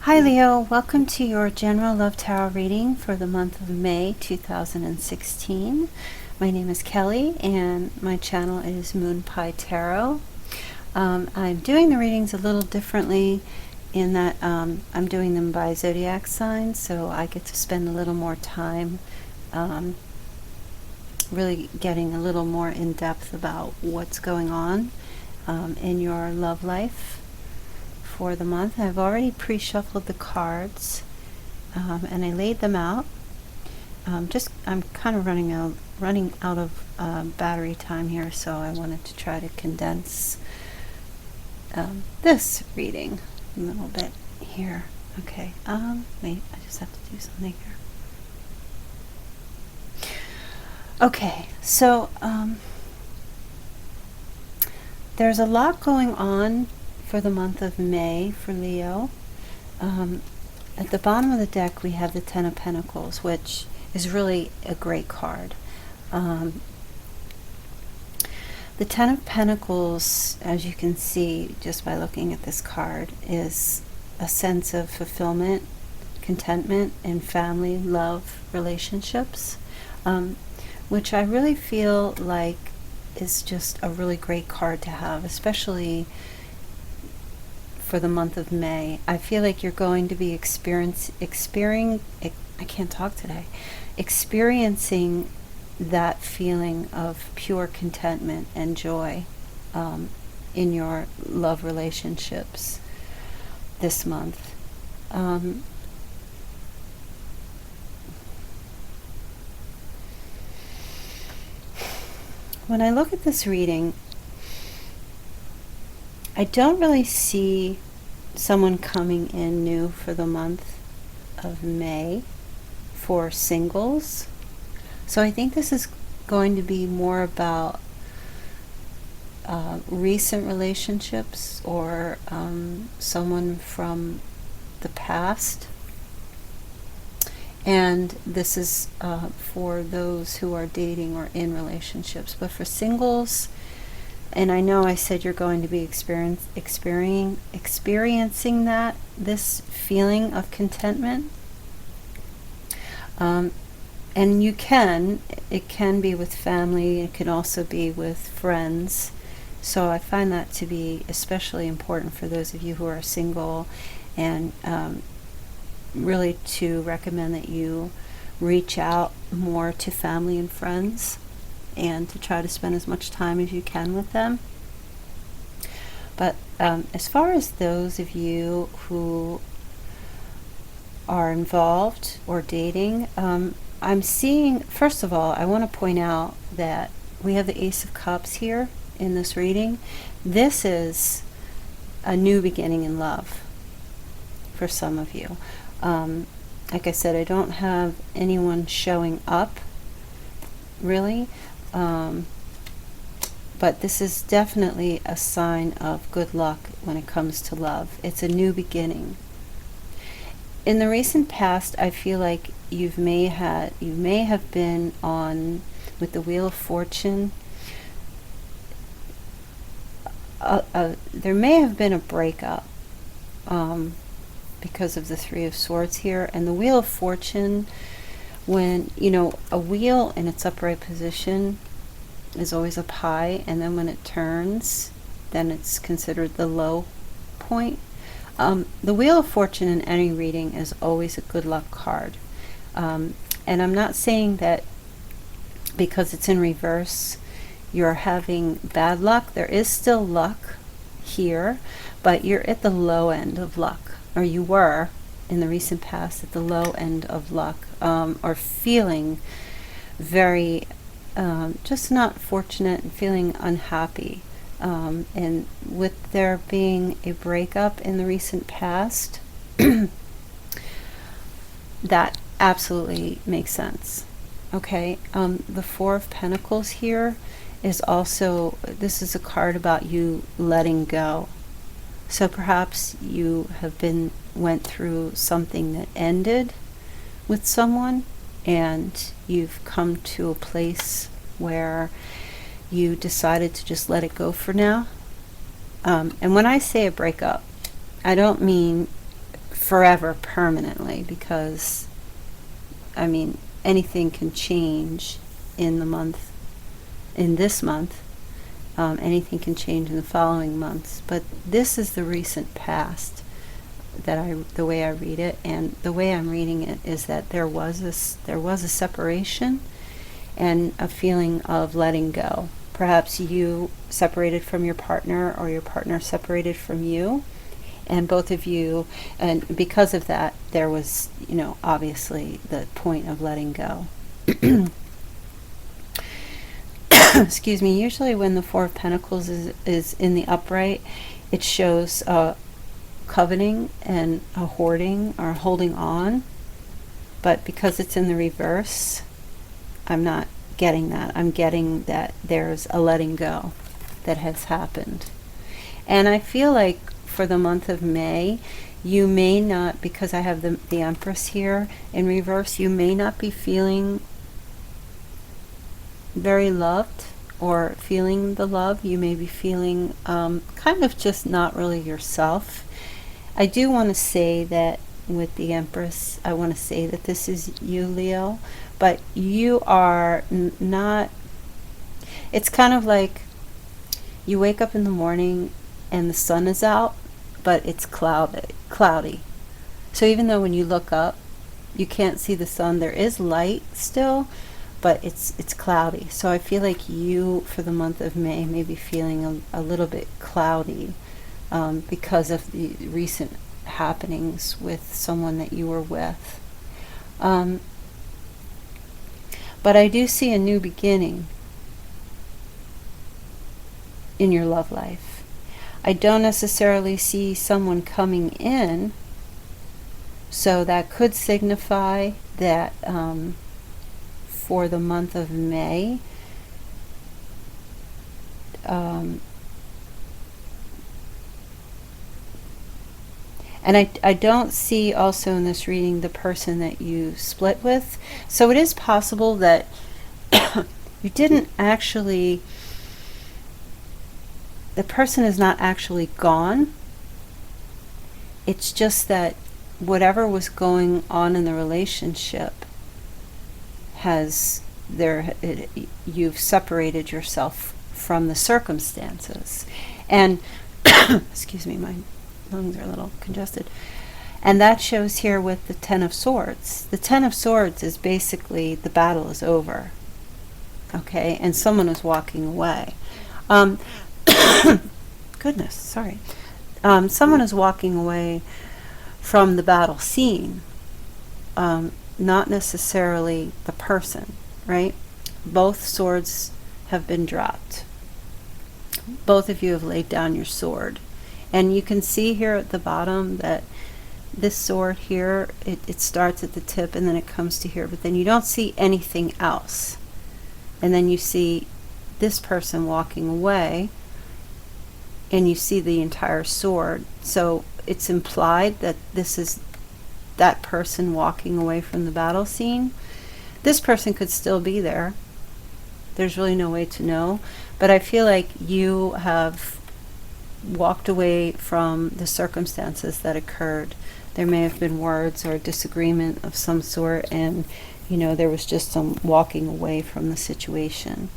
Hi Leo, welcome to your General Love Tarot reading for the month of May 2016. My name is Kelly and my channel is Moon Pie Tarot. I'm doing the readings a little differently in that I'm doing them by zodiac sign, so I get to spend a little more time really getting a little more in depth about what's going on in your love life for the month. I've already pre-shuffled the cards and I laid them out. I'm kind of running out of battery time here, so I wanted to try to condense this reading a little bit here. Okay, wait, I just have to do something here. Okay, so there's a lot going on for the month of May for Leo. At the bottom of the deck we have the Ten of Pentacles, which is really a great card. The Ten of Pentacles, as you can see just by looking at this card, is a sense of fulfillment, contentment in family, love, relationships, which I really feel like is just a really great card to have, especially for the month of May. I feel like you're going to be experiencing that feeling of pure contentment and joy in your love relationships this month. When I look at this reading, I don't really see someone coming in new for the month of May for singles. So I think this is going to be more about recent relationships or someone from the past. And this is for those who are dating or in relationships. But for singles, and I know I said you're going to be experiencing this feeling of contentment. And it can be with family, it can also be with friends. So I find that to be especially important for those of you who are single, and really to recommend that you reach out more to family and friends and to try to spend as much time as you can with them. But as far as those of you who are involved or dating, I'm seeing, first of all, I want to point out that we have the Ace of Cups here in this reading. This is a new beginning in love for some of you. Like I said, I don't have anyone showing up really, but this is definitely a sign of good luck when it comes to love. It's a new beginning. In the recent past, I feel like you may have been on with the Wheel of Fortune. There may have been a breakup because of the Three of Swords here, and the Wheel of Fortune, when a wheel in its upright position is always up high, and then when it turns, then it's considered the low point. The Wheel of Fortune in any reading is always a good luck card, and I'm not saying that because it's in reverse you're having bad luck. There is still luck here, but you're at the low end of luck, or you were in the recent past at the low end of luck, or feeling very just not fortunate and feeling unhappy. And with there being a breakup in the recent past, that absolutely makes sense. Okay, the Four of Pentacles here is also, this is a card about you letting go. So perhaps you went through something that ended with someone, and you've come to a place where you decided to just let it go for now. And when I say a breakup, I don't mean forever, permanently, because, I mean, anything can change in this month. Anything can change in the following months. But this is the recent past, the way I read it, and the way I'm reading it is that there was a separation and a feeling of letting go. Perhaps you separated from your partner, or your partner separated from you, and both of you, and because of that, there was, obviously the point of letting go. Excuse me. Usually when the Four of Pentacles is in the upright, it shows coveting and a hoarding or holding on. But because it's in the reverse, I'm not getting that. I'm getting that there's a letting go that has happened. And I feel like for the month of May, you may not, because I have the Empress here in reverse, you may not be feeling very loved or feeling the love. You may be feeling kind of just not really yourself. I do want to say that with the Empress, I want to say that this is you, Leo, but you are not, it's kind of like you wake up in the morning and the sun is out, but it's cloudy. So even though when you look up, you can't see the sun, there is light still, but it's cloudy. So I feel like you, for the month of May, may be feeling a little bit cloudy because of the recent happenings with someone that you were with. But I do see a new beginning in your love life. I don't necessarily see someone coming in, so that could signify that for the month of May, and I don't see also in this reading the person that you split with. So it is possible that you didn't actually, the person is not actually gone. It's just that whatever was going on in the relationship you've separated yourself from the circumstances. And excuse me, my lungs are a little congested. And that shows here with the Ten of Swords. The Ten of Swords is basically the battle is over. Okay, and someone is walking away. Goodness, sorry. Someone is walking away from the battle scene. Not necessarily the person, right? Both swords have been dropped. Both of you have laid down your sword. And you can see here at the bottom that this sword here, it starts at the tip and then it comes to here, but then you don't see anything else. And then you see this person walking away and you see the entire sword. So it's implied that this is that person walking away from the battle scene. This person could still be there. There's really no way to know. But I feel like you have walked away from the circumstances that occurred. There may have been words or disagreement of some sort, and there was just some walking away from the situation.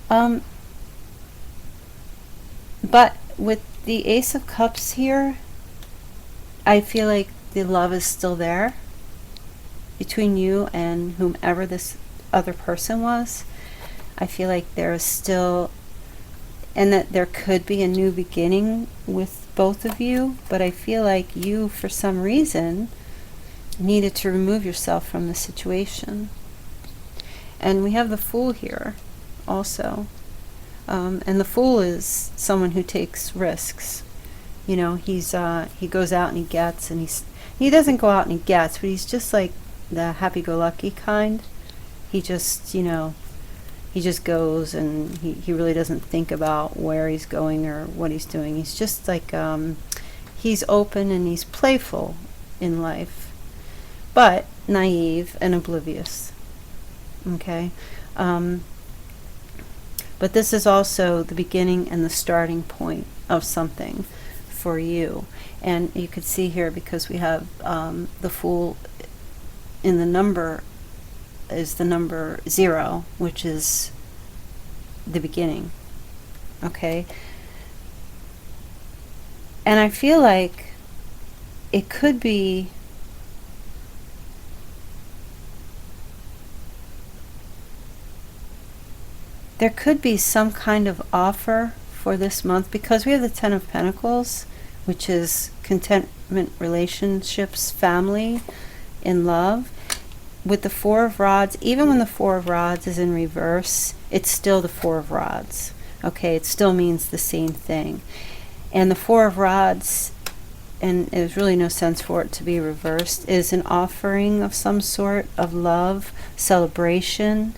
But with the Ace of Cups here, I feel like the love is still there between you and whomever this other person was. I feel like there is still, and that there could be a new beginning with both of you, but I feel like you, for some reason, needed to remove yourself from the situation. And we have the Fool here also. And the Fool is someone who takes risks. He goes out and he gets, and he doesn't go out and he gets, but he's just like the happy-go-lucky kind. He just, he just goes, and he really doesn't think about where he's going or what he's doing. He's just like, he's open and he's playful in life, but naive and oblivious. Okay? But this is also the beginning and the starting point of something for you. And you could see here, because we have the Fool in the number, is the number 0, which is the beginning. Okay? And I feel like it could be there could be some kind of offer for this month, because we have the Ten of Pentacles, which is contentment, relationships, family, in love. With the Four of Rods, even when the Four of Rods is in reverse, it's still the Four of Rods. Okay, it still means the same thing. And the Four of Rods, and there's really no sense for it to be reversed, is an offering of some sort of love, celebration.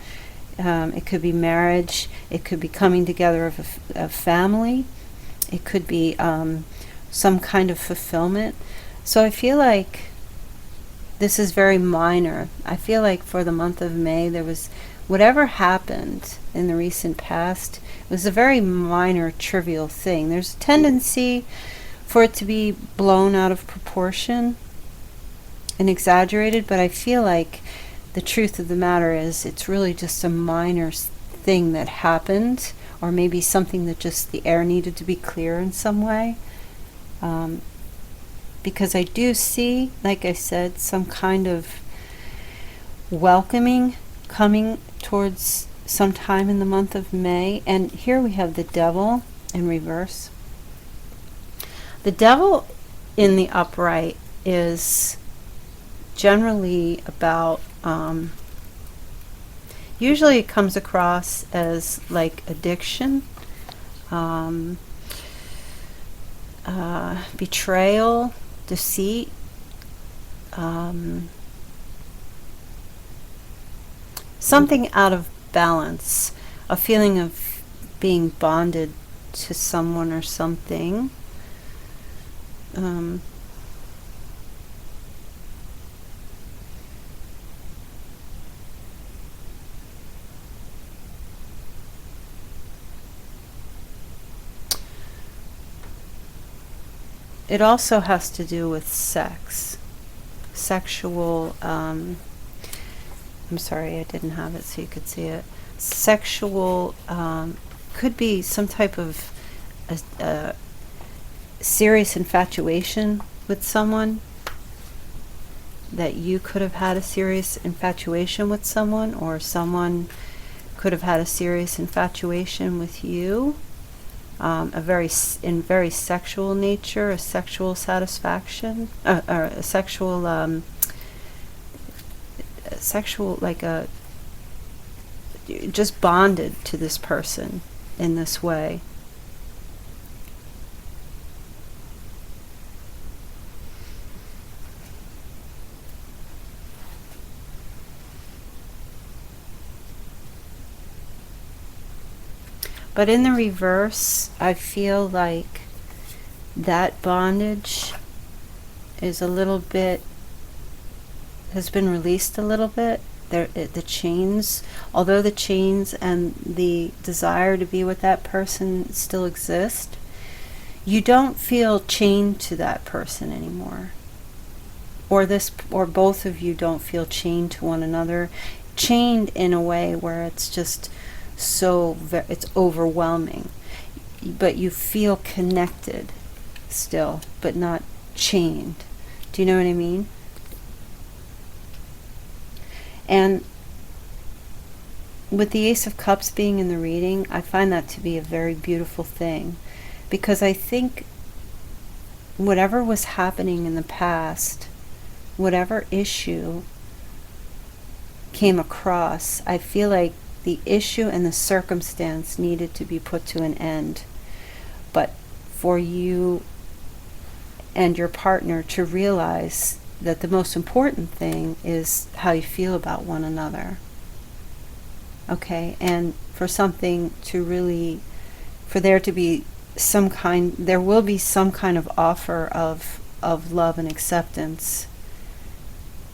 It could be marriage. It could be coming together of a family. It could be some kind of fulfillment. So I feel like this is very minor. I feel like for the month of May, there was whatever happened in the recent past, it was a very minor, trivial thing. There's a tendency for it to be blown out of proportion and exaggerated, but I feel like the truth of the matter is it's really just a minor thing that happened, or maybe something that just the air needed to be clear in some way. Because I do see, like I said, some kind of welcoming coming towards sometime in the month of May. And here we have the Devil in reverse. The Devil in the upright is generally about, usually it comes across as like addiction, betrayal, deceit, something out of balance, a feeling of being bonded to someone or something. It also has to do with sex, sexual, I'm sorry, I didn't have it so you could see it. Sexual, could be some type of serious infatuation with someone, that you could have had a serious infatuation with someone, or someone could have had a serious infatuation with you. A very sexual nature, a sexual satisfaction, or a sexual, like a, just bonded to this person in this way. But in the reverse, I feel like that bondage is a little bit, has been released a little bit. The chains, although the chains and the desire to be with that person still exist, you don't feel chained to that person anymore. Or both of you don't feel chained to one another, chained in a way where it's just it's overwhelming, but you feel connected still, but not chained. Do you know what I mean? And with the Ace of Cups being in the reading, I find that to be a very beautiful thing, because I think whatever was happening in the past, whatever issue came across, I feel like the issue and the circumstance needed to be put to an end. But for you and your partner to realize that the most important thing is how you feel about one another. Okay, and for something to really, for there to be some kind, there will be some kind of offer of love and acceptance.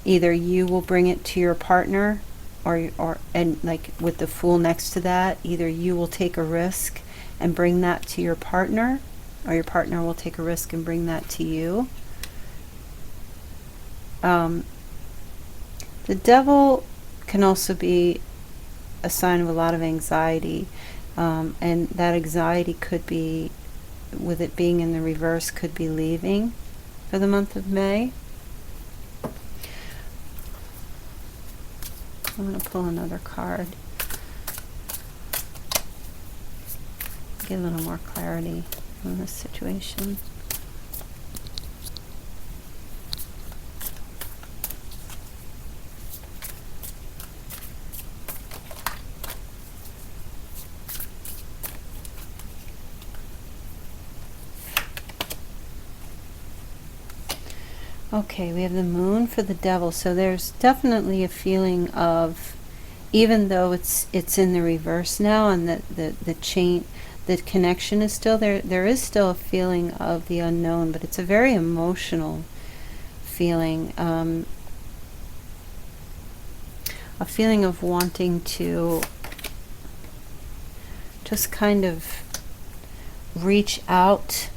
Either you will bring it to your partner, and like with the Fool next to that, either you will take a risk and bring that to your partner, or your partner will take a risk and bring that to you. The Devil can also be a sign of a lot of anxiety, and that anxiety could be, with it being in the reverse, could be leaving for the month of May. I'm going to pull another card. Get a little more clarity on this situation. Okay, we have the Moon for the Devil. So there's definitely a feeling of, even though it's in the reverse now, and the chain, the connection is still there, there is still a feeling of the unknown, but it's a very emotional feeling. A feeling of wanting to just kind of reach out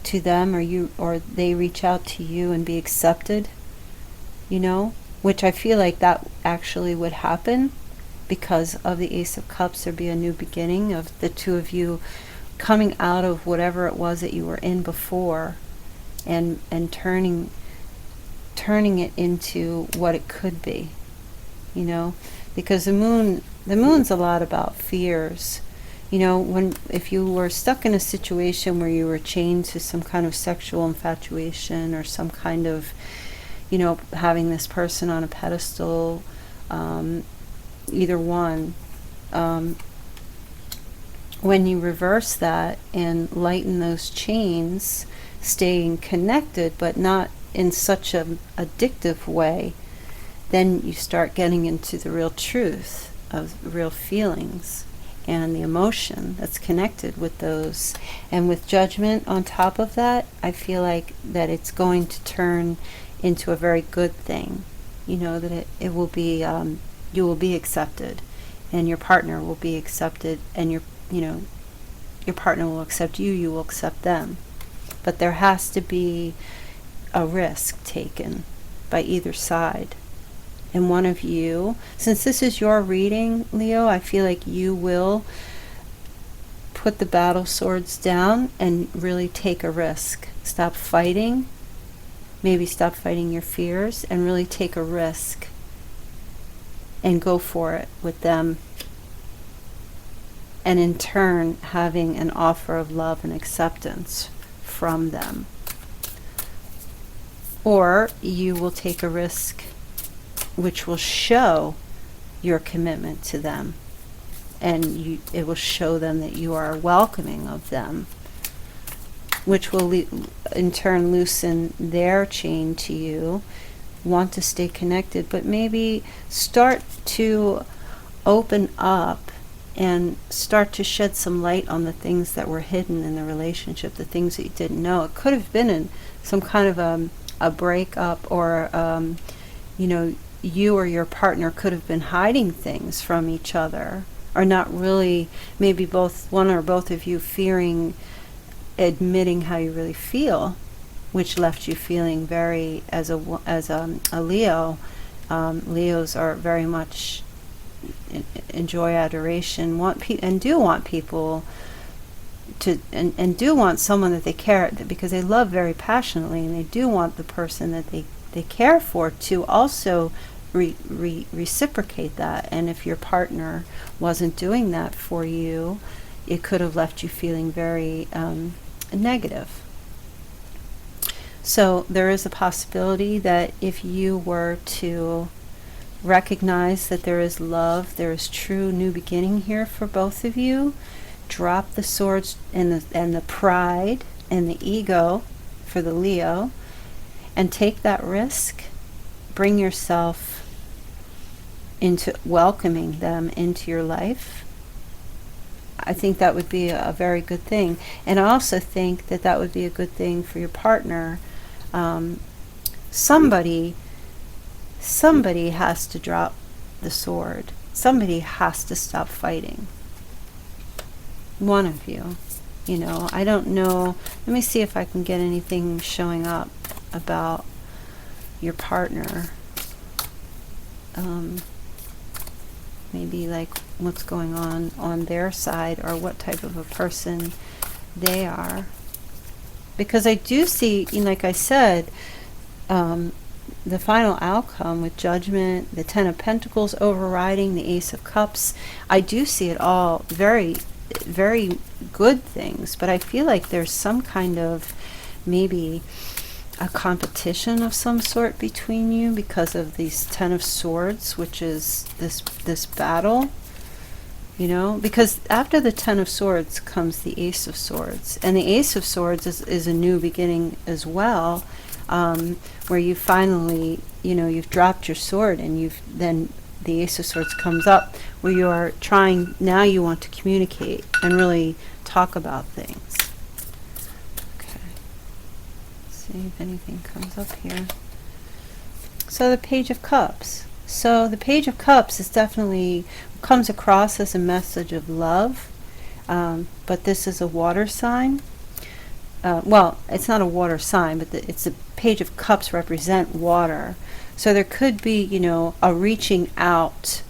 to them, or they reach out to you and be accepted, which I feel like that actually would happen because of the Ace of Cups. There'd be a new beginning of the two of you coming out of whatever it was that you were in before, and turning it into what it could be, because the moon's a lot about fears. If you were stuck in a situation where you were chained to some kind of sexual infatuation, or some kind of, having this person on a pedestal, either one, when you reverse that and lighten those chains, staying connected but not in such an addictive way, then you start getting into the real truth of real feelings and the emotion that's connected with those. And with Judgment on top of that, I feel like that it's going to turn into a very good thing. That it will be, you will be accepted, and your partner will be accepted, and your partner will accept you, you will accept them. But there has to be a risk taken by either side. And one of you, since this is your reading, Leo, I feel like you will put the battle swords down and really take a risk. Stop fighting, maybe stop fighting your fears, and really take a risk and go for it with them. And in turn, having an offer of love and acceptance from them. Or you will take a risk which will show your commitment to them, and it will show them that you are welcoming of them, which will in turn loosen their chain to you, want to stay connected, but maybe start to open up and start to shed some light on the things that were hidden in the relationship, the things that you didn't know. It could have been in some kind of a breakup, or you or your partner could have been hiding things from each other, or not really, maybe one or both of you fearing admitting how you really feel, which left you feeling very, as a Leo, Leos are very much enjoy adoration, and do want people to, and do want someone that they care, because they love very passionately, and they do want the person that they care for to also reciprocate that. And if your partner wasn't doing that for you, it could have left you feeling very negative. So there is a possibility that if you were to recognize that there is love, there is true new beginning here for both of you, drop the swords and the pride and the ego for the Leo, and take that risk. Bring yourself into welcoming them into your life. I think that would be a very good thing. And I also think that would be a good thing for your partner. Somebody has to drop the sword. Somebody has to stop fighting. One of you. You know, I don't know. Let me see if I can get anything showing up about your partner. Maybe like what's going on their side, or what type of a person they are. Because I do see, like I said, the final outcome with Judgment, the Ten of Pentacles overriding the Ace of Cups. I do see it all very, very good things, but I feel like there's some kind of maybe a competition of some sort between you because of these Ten of Swords, which is this battle. You know, because after the Ten of Swords comes the Ace of Swords, and the Ace of Swords is a new beginning as well, where you finally, you've dropped your sword, and then the Ace of Swords comes up, where you are trying, now you want to communicate and really talk about things. Okay, let's see if anything comes up here. So the Page of Cups. So the Page of Cups is definitely comes across as a message of love, but this is a water sign. Well, it's not a water sign, but it's the Page of Cups represent water. So there could be, a reaching out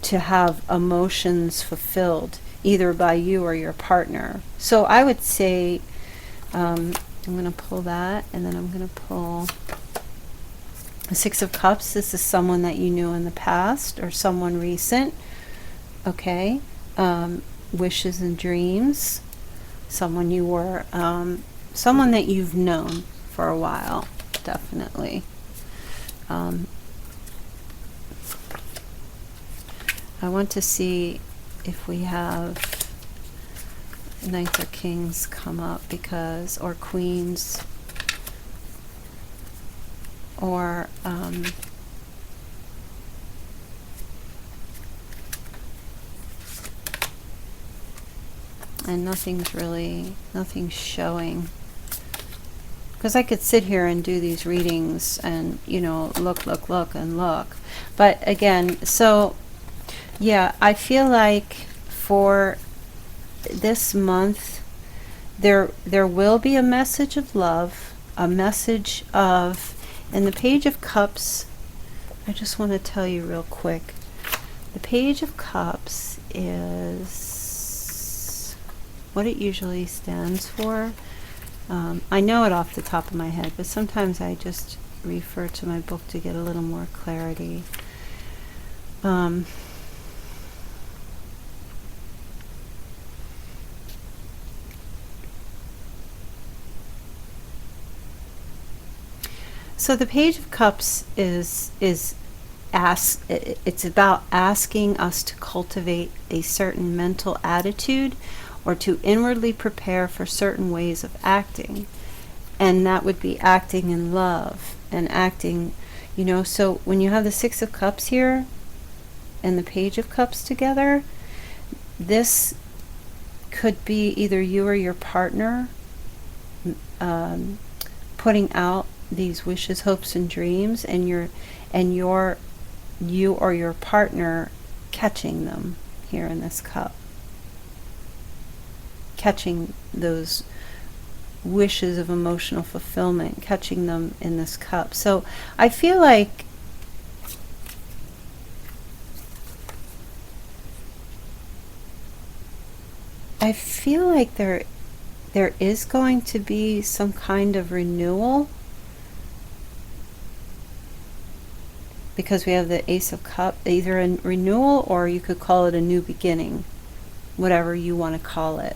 to have emotions fulfilled, either by you or your partner. So I would say, I'm going to pull that, and then I'm going to pull the Six of Cups. This is someone that you knew in the past, or someone recent. Okay. Wishes and dreams. Someone you were, someone that you've known for a while, definitely. I want to see if we have Knights or Kings come up, because, or Queens, or and nothing's showing. Because I could sit here and do these readings and, look and look. But again, so, yeah, I feel like for this month, there will be a message of love, a message of, and the Page of Cups, I just want to tell you real quick. The Page of Cups is what it usually stands for. I know it off the top of my head, but sometimes I just refer to my book to get a little more clarity. So the Page of Cups it's about asking us to cultivate a certain mental attitude, or to inwardly prepare for certain ways of acting. And that would be acting in love, and acting, so when you have the Six of Cups here and the Page of Cups together, this could be either you or your partner putting out these wishes, hopes, and dreams, and you or your partner catching them here in this cup. Catching those wishes of emotional fulfillment, catching them in this cup. So I feel like there is going to be some kind of renewal, because we have the Ace of Cups, either a renewal, or you could call it a new beginning, whatever you want to call it.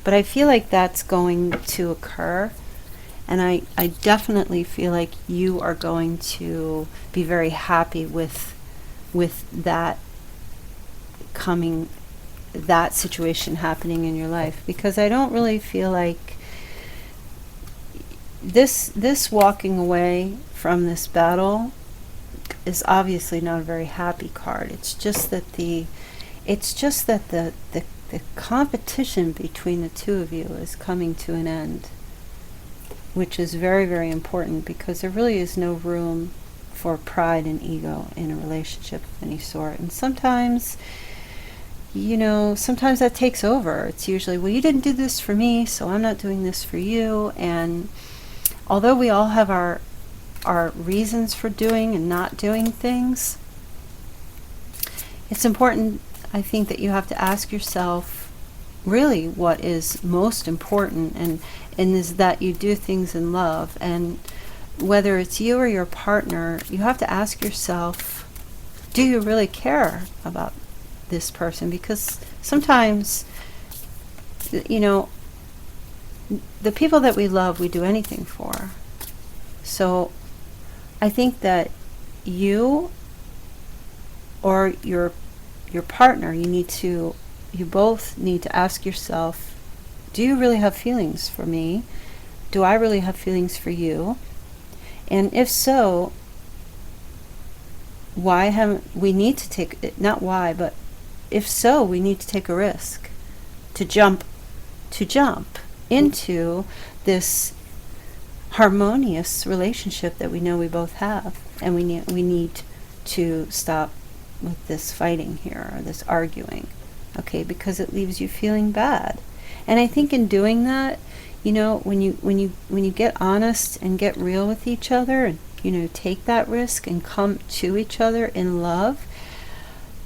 But I feel like that's going to occur, and I definitely feel like you are going to be very happy with that situation happening in your life, because I don't really feel like this walking away from this battle is obviously not a very happy card. It's just that the competition between the two of you is coming to an end, which is very, very important, because there really is no room for pride and ego in a relationship of any sort. And sometimes sometimes that takes over. It's usually, well, you didn't do this for me, so I'm not doing this for you. And although we all have our reasons for doing and not doing things, it's important, I think, that you have to ask yourself really what is most important, and is that you do things in love. And whether it's you or your partner, you have to ask yourself, do you really care about this person? Because sometimes, the people that we love, we do anything for. So I think that you or your partner, you both need to ask yourself, do you really have feelings for me? Do I really have feelings for you? And if so, why haven't we need to take, not why, but if so, we need to take a risk to jump into this harmonious relationship that we know we both have. And we need to stop with this fighting here, or this arguing, okay, because it leaves you feeling bad. And I think in doing that, when you get honest and get real with each other, and take that risk and come to each other in love,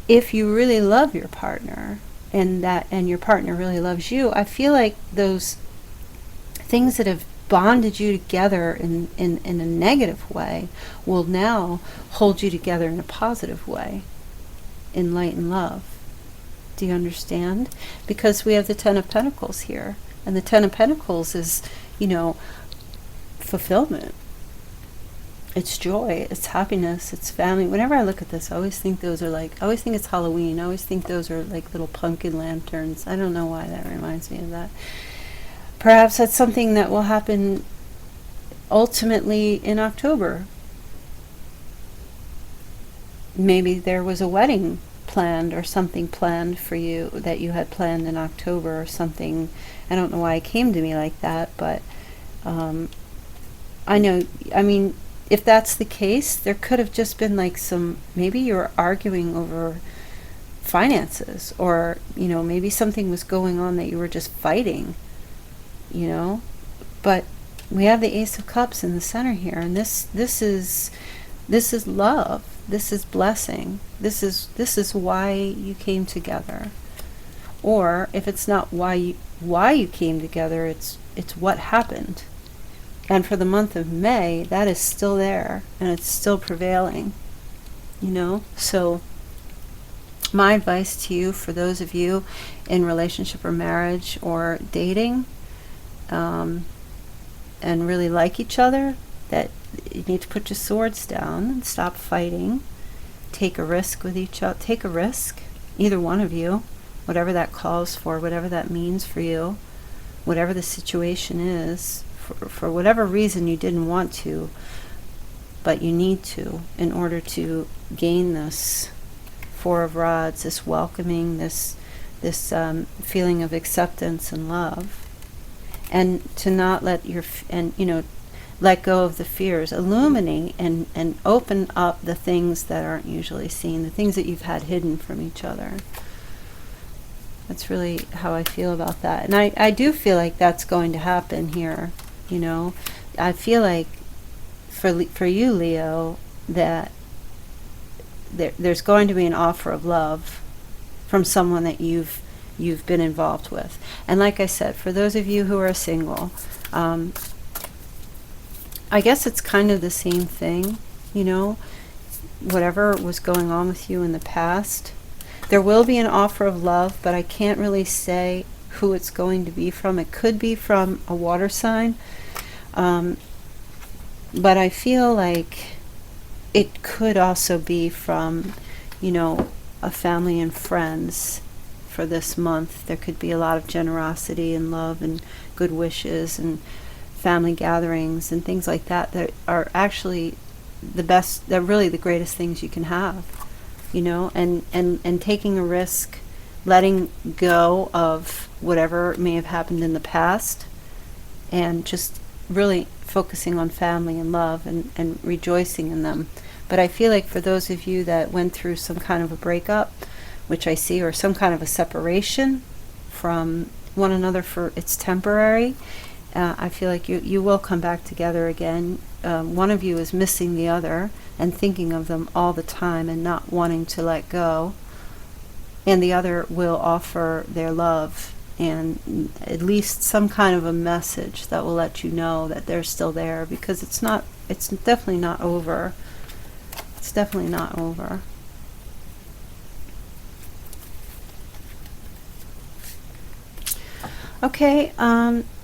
if you really love your partner, and your partner really loves you, I feel like those things that have bonded you together in a negative way will now hold you together in a positive way, in light and love. Do you understand? Because we have the Ten of Pentacles here, and the Ten of Pentacles is, fulfillment. It's joy, it's happiness, it's family. Whenever I look at this, I always think I always think it's Halloween. I always think those are like little pumpkin lanterns. I don't know why that reminds me of that. Perhaps that's something that will happen ultimately in October. Maybe there was a wedding planned, or something planned for you that you had planned in October or something. I don't know why it came to me like that, but if that's the case, there could have just been maybe you were arguing over finances, or maybe something was going on that you were just fighting, but we have the Ace of Cups in the center here, and this is love. This is blessing. This is why you came together. Or if it's not why you came together, it's what happened. And for the month of May, that is still there, and it's still prevailing. So my advice to you, for those of you in relationship or marriage or dating, and really like each other, that you need to put your swords down and stop fighting. Take a risk with each other. Take a risk, either one of you, whatever that calls for, whatever that means for you, whatever the situation is, for whatever reason you didn't want to, but you need to, in order to gain this Four of Rods, this welcoming, this feeling of acceptance and love, and to not let let go of the fears, illuminate and open up the things that aren't usually seen, the things that you've had hidden from each other. That's really how I feel about that. And I do feel like that's going to happen here. I feel like for you, Leo, that there's going to be an offer of love from someone that you've been involved with. And like I said, for those of you who are single, I guess it's kind of the same thing, whatever was going on with you in the past. There will be an offer of love, but I can't really say who it's going to be from. It could be from a water sign, but I feel like it could also be from, a family and friends for this month. There could be a lot of generosity and love and good wishes and family gatherings and things like that are actually the best. They're really the greatest things you can have, and taking a risk, letting go of whatever may have happened in the past, and just really focusing on family and love and rejoicing in them. But I feel like for those of you that went through some kind of a breakup which I see, or some kind of a separation from one another, for it's temporary. I feel like you will come back together again. One of you is missing the other and thinking of them all the time and not wanting to let go, and the other will offer their love and at least some kind of a message that will let you know that they're still there, because it's definitely not over. It's definitely not over. Okay,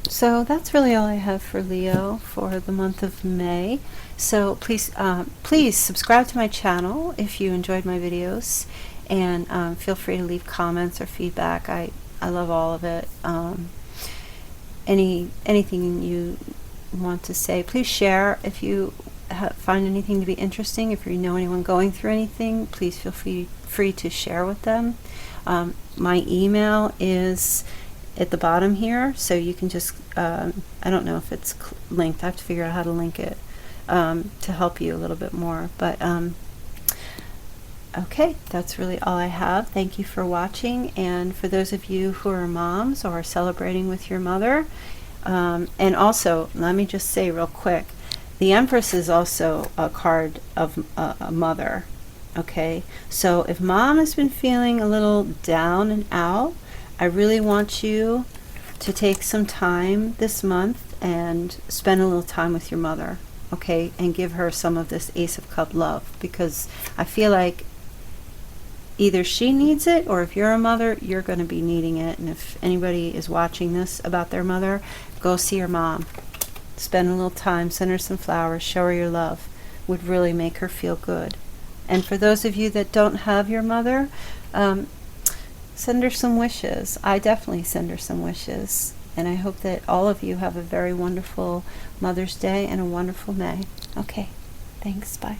so that's really all I have for Leo for the month of May. So please subscribe to my channel if you enjoyed my videos, and feel free to leave comments or feedback. I love all of it. Anything you want to say, please share. If you find anything to be interesting, if you know anyone going through anything, please feel free to share with them. My email is at the bottom here, so you can just I don't know if it's linked. I have to figure out how to link it to help you a little bit more, but okay, that's really all I have. Thank you for watching, and for those of you who are moms or are celebrating with your mother, and also let me just say real quick, the Empress is also a card of a mother. Okay, so if mom has been feeling a little down and out, I really want you to take some time this month and spend a little time with your mother, okay, and give her some of this Ace of Cup love, because I feel like either she needs it, or if you're a mother, you're going to be needing it. And if anybody is watching this about their mother, go see your mom. Spend a little time, send her some flowers, show her your love. Would really make her feel good. And for those of you that don't have your mother, send her some wishes. I definitely send her some wishes. And I hope that all of you have a very wonderful Mother's Day and a wonderful May. Okay, thanks, bye.